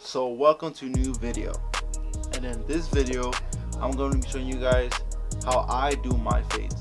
So welcome to a new video, and in this video I'm going to be showing you guys how I do my fades.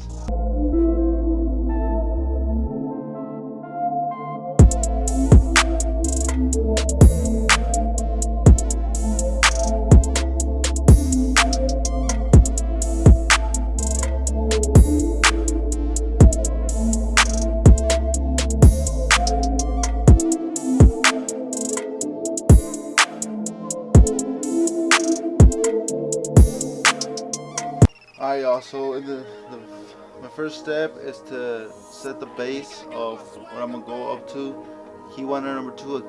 So my first step is to set the base of what I'm gonna go up to. Key one and number two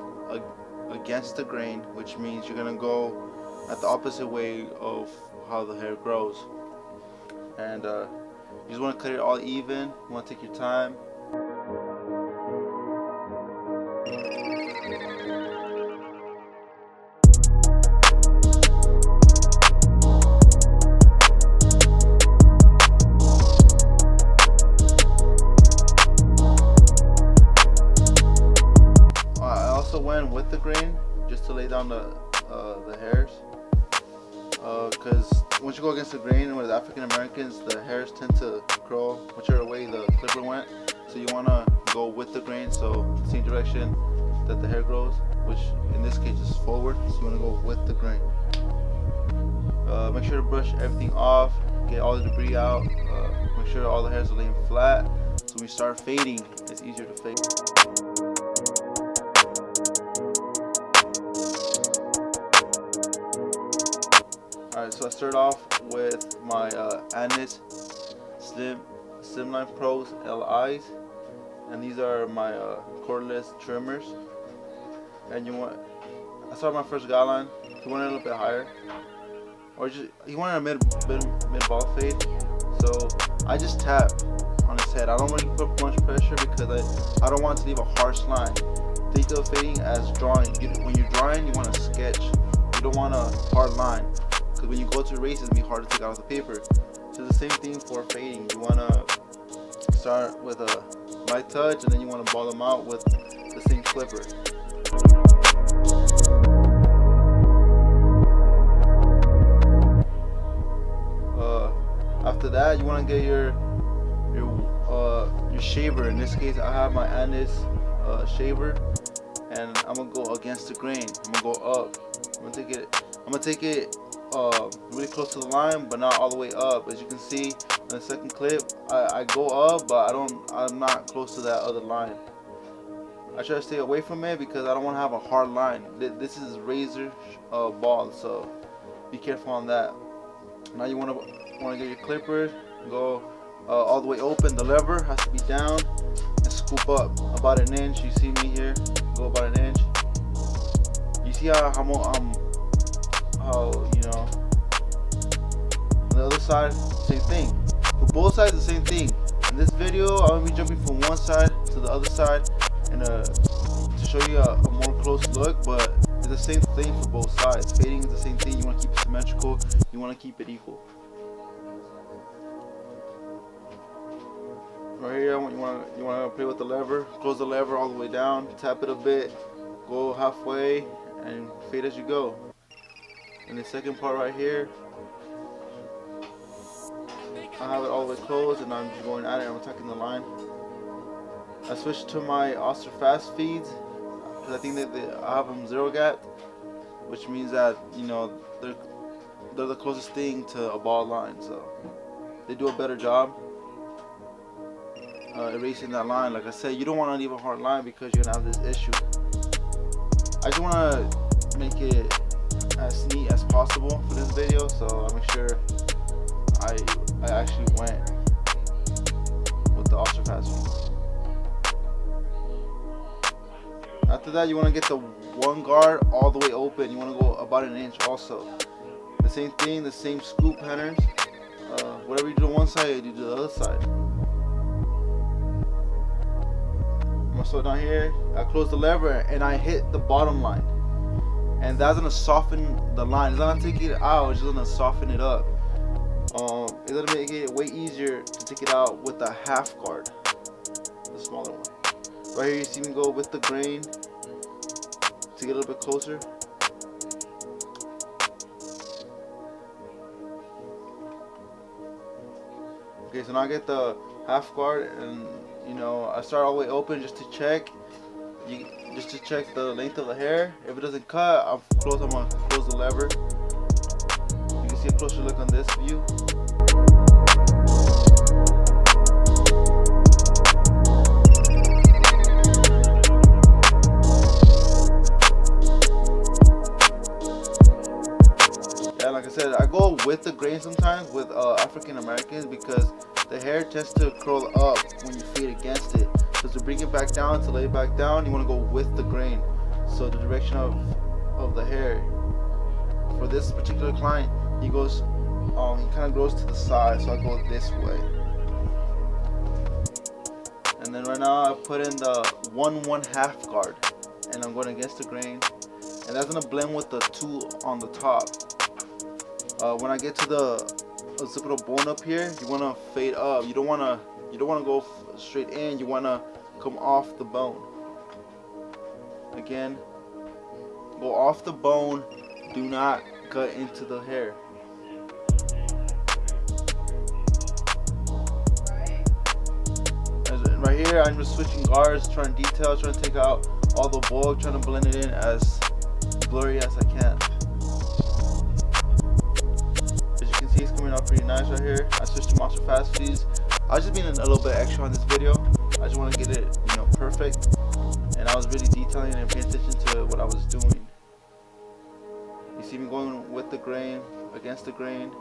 against the grain, which means you're gonna go at the opposite way of how the hair grows. And you just want to cut it all even. You want to take your time. Went with the grain just to lay down the hairs, because once you go against the grain with African Americans, the hairs tend to curl whichever way the clipper went. So you want to go with the grain, so the same direction that the hair grows, which in this case is forward. So you want to go with the grain. Make sure to brush everything off, get all the debris out, make sure all the hairs are laying flat, so when we start fading it's easier to fade. Alright, so I start off with my Andis Slimline Pros LIs, and these are my cordless trimmers. And I start my first guideline. You want it a little bit higher, or you want a mid ball fade. So I just tap on his head. I don't really put much pressure because I don't want to leave a harsh line. Think of fading as drawing. When you're drawing, you want to sketch. You don't want a hard line, because when you go to erase, it's going to be hard to take out of the paper. So the same thing for fading. You want to start with a light touch, and then you want to ball them out with the same clipper. After that, you want to get your shaver. In this case, I have my Andis shaver, and I'm gonna go against the grain. I'm gonna go up. I'm gonna take it really close to the line, but not all the way up. As you can see in the second clip, I go up, but I'm not close to that other line. I try to stay away from it because I don't want to have a hard line. This is razor ball, so be careful on that. Now you want to get your clippers, go all the way open. The lever has to be down and scoop up about an inch. You see me here, go about an inch. You see how you know, on the other side, same thing. For both sides, the same thing. In this video, I'm gonna be jumping from one side to the other side, and to show you a more close look. But it's the same thing for both sides. Fading is the same thing. You want to keep it symmetrical. You want to keep it equal. Right here, you want to play with the lever. Close the lever all the way down. Tap it a bit. Go halfway and fade as you go. And the second part right here, I have it all the way closed, and I'm just going at it. I'm attacking the line. I switched to my Osters fast feeds because I think that I have them zero gap, which means that, you know, they're the closest thing to a ball line, so they do a better job erasing that line. Like I said, you don't want to leave a hard line because you're gonna have this issue. I just want to make it as neat as possible for this video, so I'll make sure I actually went with the Osters fast feeds. After that, you want to get the one guard all the way open. You want to go about an inch also. The same thing, the same scoop patterns. Whatever you do on one side, you do the other side. I'm gonna slow down here. I close the lever and I hit the bottom line, and that's gonna soften the line. It's not gonna take it out, it's just gonna soften it up. It's gonna make it way easier to take it out with a half guard, the smaller one. Right here, you see me go with the grain to get a little bit closer. Okay, so now I get the half guard, and you know, I start all the way open just to check. Just to check the length of the hair. If it doesn't cut, I'm gonna close the lever. You can see a closer look on this view. Yeah, like I said, I go with the grain sometimes with African Americans because the hair tends to curl up when you fade against it. So to bring it back down, to lay it back down, you want to go with the grain. So the direction of the hair. For this particular client, he goes, he kind of grows to the side, so I go this way. And then right now I put in the 1/1/2 guard, and I'm going against the grain, and that's gonna blend with the 2 on the top. When I get to the occipital bone up here, you want to fade up. You don't want to go straight in. You want to come off the bone. Again, go off the bone. Do not cut into the hair. And right here, I'm just switching guards, trying to detail, trying to take out all the bulk, trying to blend it in as blurry as I can. It's coming out pretty nice right here. I switched to monster fast feeds. I was just being a little bit extra on this video. I just want to get it, you know, perfect. And I was really detailing and paying attention to what I was doing. You see me going with the grain, against the grain,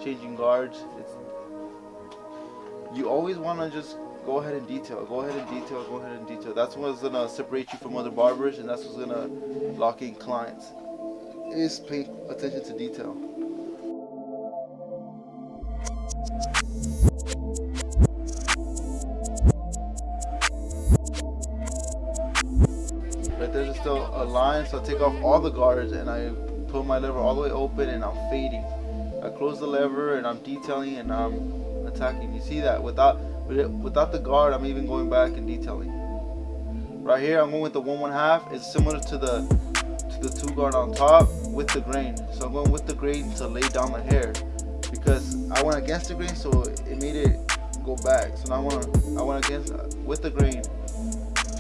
changing guards. You always want to just go ahead and detail. Go ahead and detail. Go ahead and detail. That's what's gonna separate you from other barbers, and that's what's gonna lock in clients. Is paying attention to detail. Right there's still a line, so I take off all the guards and I put my lever all the way open and I'm fading. I close the lever and I'm detailing and I'm attacking. You see that without the guard, I'm even going back and detailing. Right here, I'm going with the 1/1/2. It's similar to the 2 guard on top with the grain. So I'm going with the grain to lay down the hair because I went against the grain, so it made it go back. So now I went against with the grain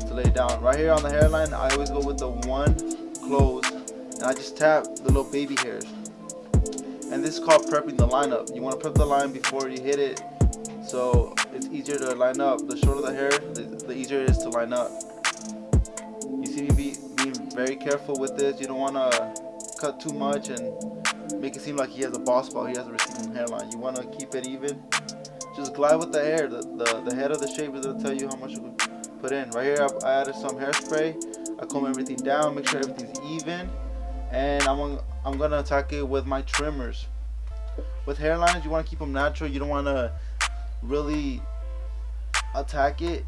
to lay down. Right here on the hairline, I always go with the 1 close, and I just tap the little baby hairs. And this is called prepping the line up. You want to prep the line before you hit it, so it's easier to line up. The shorter the hair, the easier it is to line up. You see me being very careful with this. You don't want to cut too much and make it seem like he has a ball spot, he has a receding hairline. You want to keep it even. Just glide with the hair. The head of the shaver will tell you how much you put in. Right here, I added some hairspray. I comb everything down, make sure everything's even, and I'm gonna attack it with my trimmers. With hairlines, you want to keep them natural. You don't want to really attack it.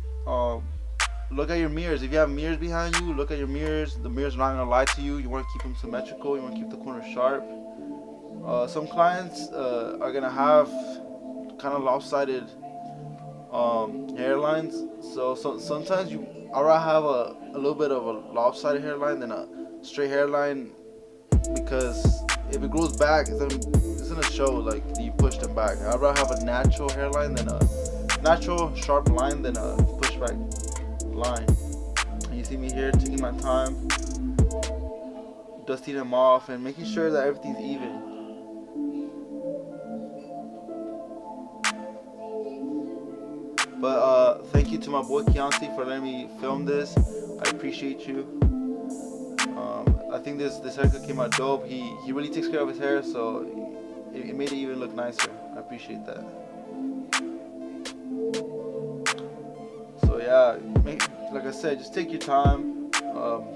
Look at your mirrors. If you have mirrors behind you, look at your mirrors. The mirrors are not gonna lie to you. You want to keep them symmetrical. You want to keep the corners sharp. Some clients are gonna have kind of lopsided hairlines. So sometimes I'd rather have a little bit of a lopsided hairline than a straight hairline, because if it grows back, it's gonna show like you pushed them back. I'd rather have a natural hairline than a natural sharp line than a pushback line. And you see me here taking my time, dusting them off and making sure that everything's even. But thank you to my boy Keontae for letting me film this. I appreciate you. I think this haircut came out dope. He really takes care of his hair, so it made it even look nicer. I appreciate that. So yeah, like I said, just take your time,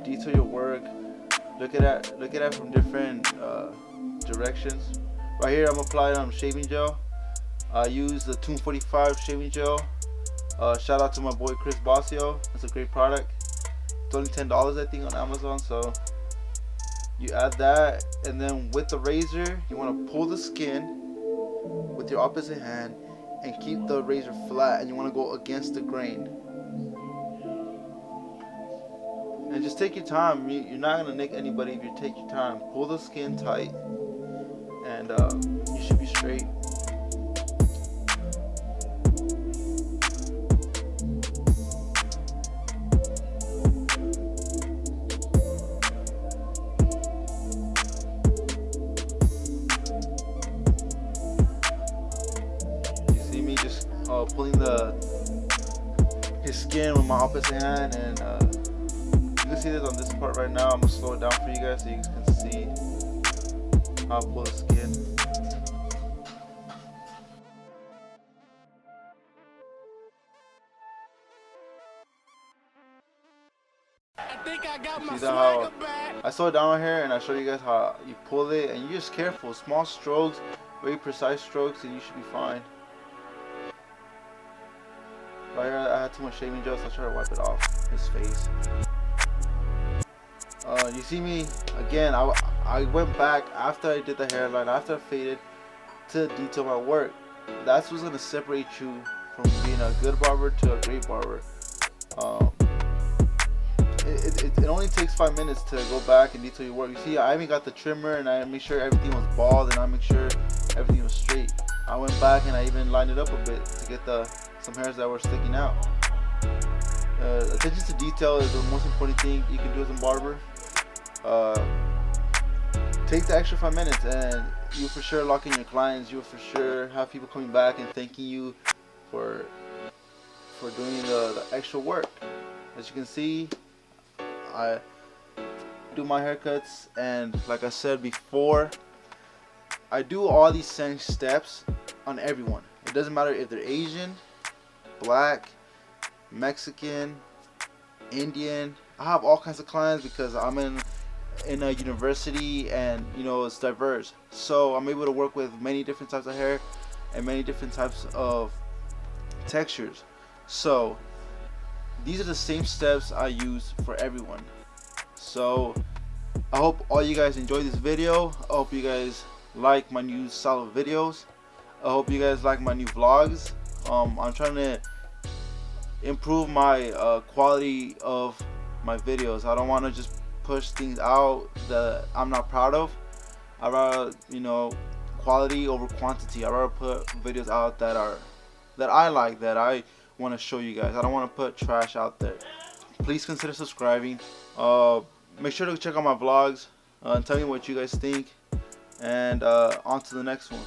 detail your work, look at it from different directions. Right here, I'm applying shaving gel. I use the Tune 45 shaving gel. Shout out to my boy Chris Basio. It's a great product. It's only $10 I think on Amazon. So you add that, and then with the razor, you want to pull the skin with your opposite hand and keep the razor flat, and you want to go against the grain. And just take your time. You're not gonna nick anybody if you take your time. Pull the skin tight, and you should be straight. pulling his skin with my opposite hand, and you can see this on this part right now. I'm gonna slow it down for you guys so you guys can see how I pull the skin. See how I slow it down right here, and I show you guys how you pull it, and you're just careful, small strokes, very precise strokes, and you should be fine. Right here, I had too much shaving gel, so I try to wipe it off his face. You see me again. I went back after I did the hairline, after I faded, to detail my work. That's what's gonna separate you from being a good barber to a great barber. It only takes 5 minutes to go back and detail your work. You see, I even got the trimmer, and I made sure everything was bald, and I make sure everything was straight. I went back and I even lined it up a bit to get some hairs that were sticking out. Attention to detail is the most important thing you can do as a barber. Take the extra 5 minutes, and you for sure lock in your clients. You for sure have people coming back and thanking you for doing the extra work. As you can see, I do my haircuts, and like I said before, I do all these same steps on everyone. It doesn't matter if they're Asian, black, Mexican, Indian. I have all kinds of clients because I'm in a university, and you know, it's diverse, so I'm able to work with many different types of hair and many different types of textures. So these are the same steps I use for everyone. So I hope all you guys enjoyed this video. I hope you guys like my new style of videos. I hope you guys like my new vlogs. I'm trying to improve my quality of my videos. I don't want to just push things out that I'm not proud of. I rather, you know, quality over quantity. I rather put videos out that I like, that I want to show you guys. I don't want to put trash out there. Please consider subscribing. Make sure to check out my vlogs and tell me what you guys think, and on to the next one.